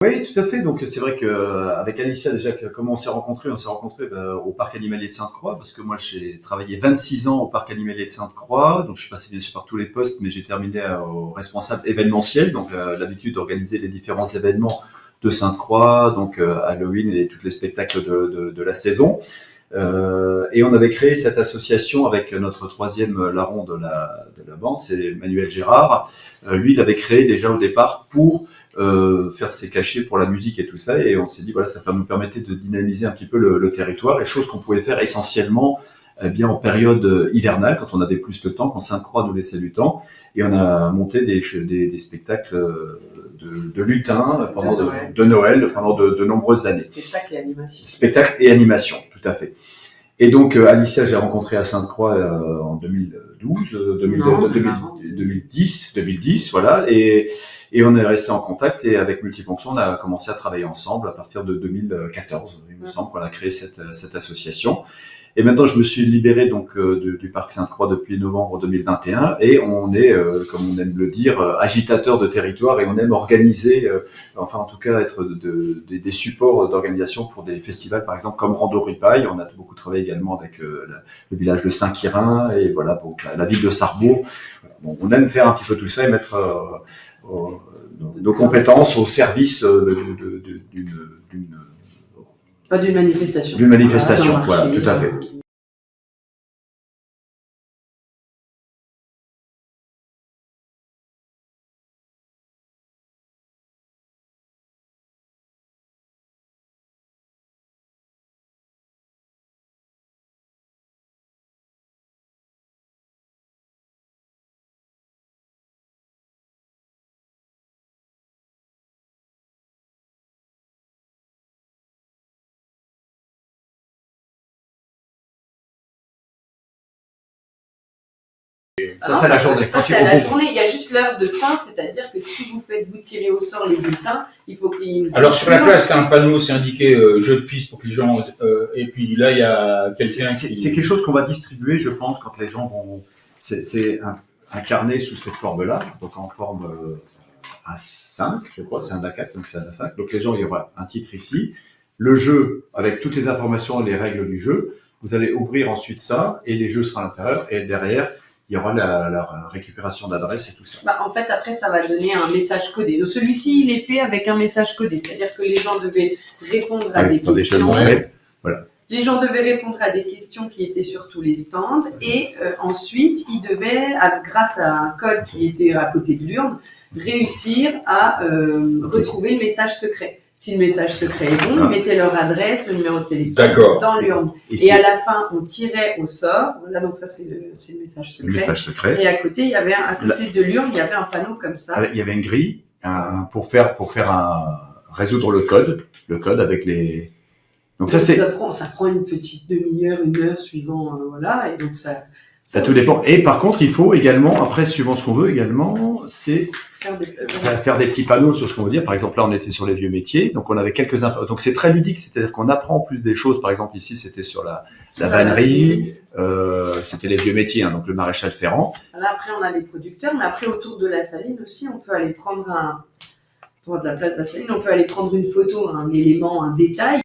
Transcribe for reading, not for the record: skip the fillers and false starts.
Oui, tout à fait. Donc c'est vrai qu'avec Alicia déjà, comment on s'est rencontrés? On s'est rencontrés au parc animalier de Sainte-Croix, parce que moi j'ai travaillé 26 ans au parc animalier de Sainte-Croix, donc je suis passé bien sûr par tous les postes, mais j'ai terminé au responsable événementiel, donc l'habitude d'organiser les différents événements de Sainte-Croix, donc Halloween et tous les spectacles de la saison. Et on avait créé cette association avec notre troisième larron de la bande, c'est Manuel Gérard. Lui, il avait créé déjà au départ pour faire ses cachets pour la musique et tout ça. Et on s'est dit, voilà, ça nous permettait de dynamiser un petit peu le territoire, les choses qu'on pouvait faire essentiellement bien en période hivernale, quand on avait plus de temps, quand Sainte-Croix nous laissait du temps. Et on a monté des spectacles de lutins de Noël pendant de nombreuses années. Spectacle et animation. Spectacle et animation, tout à fait. Et donc Alicia, j'ai rencontré à Sainte-Croix en 2010, voilà. Et on est resté en contact, et avec Multifonction, on a commencé à travailler ensemble à partir de 2014. Il me semble qu'on a créé cette association. Et maintenant, je me suis libéré donc du parc Sainte-Croix depuis novembre 2021, et on est, comme on aime le dire, agitateur de territoire, et on aime organiser, enfin en tout cas être des supports d'organisation pour des festivals, par exemple comme Rando Ripaille. On a beaucoup travaillé également avec le village de Saint-Quirin, et voilà, donc la ville de Sarrebourg. Bon, on aime faire un petit peu tout ça et mettre nos compétences au service d'une Pas d'une manifestation. D'une manifestation, voilà, tout à fait. Ça, c'est la journée. Ça, c'est la journée. Il y a juste l'heure de fin, c'est-à-dire que si vous tirez au sort les bulletins, il faut qu'il... Alors, sur la place, il y a un panneau, c'est indiqué jeu de piste pour que les gens... et puis là, il y a quelqu'un qui... C'est quelque chose qu'on va distribuer, je pense, quand les gens vont... C'est un carnet sous cette forme-là, donc en forme A5, je crois, c'est un A4, donc c'est un A5. Donc les gens, il y aura un titre ici, le jeu avec toutes les informations, les règles du jeu. Vous allez ouvrir ensuite ça, et les jeux seront à l'intérieur, et derrière, il y aura la récupération d'adresses et tout ça. En fait, après, ça va donner un message codé. Donc, celui-ci, il est fait avec un message codé. C'est-à-dire que les gens devaient répondre à des questions. Voilà. Les gens devaient répondre à des questions qui étaient sur tous les stands. Et ensuite, ils devaient, grâce à un code qui était à côté de l'urne, réussir à retrouver le message secret. Si le message secret est bon, ils mettaient leur adresse, le numéro de téléphone dans l'urne. Et à la fin, on tirait au sort. Voilà, donc ça, c'est le message secret. Le message secret. Et à côté, il y avait à côté de l'urne, il y avait un panneau comme ça. Il y avait une grille pour faire résoudre le code avec les. Donc ça prend une petite demi-heure, une heure suivant, voilà. Et donc ça tout dépend. Et par contre, il faut également, après, suivant ce qu'on veut également, c'est faire des petits panneaux sur ce qu'on veut dire. Par exemple, là, on était sur les vieux métiers, donc on avait quelques infos. Donc c'est très ludique, c'est-à-dire qu'on apprend plus des choses. Par exemple, ici, c'était sur la vannerie, c'était les vieux métiers, donc le maréchal Ferrand. Là, après, on a les producteurs, mais après, autour de la saline aussi, on peut aller prendre de la place de la saline, on peut aller prendre une photo, un élément, un détail.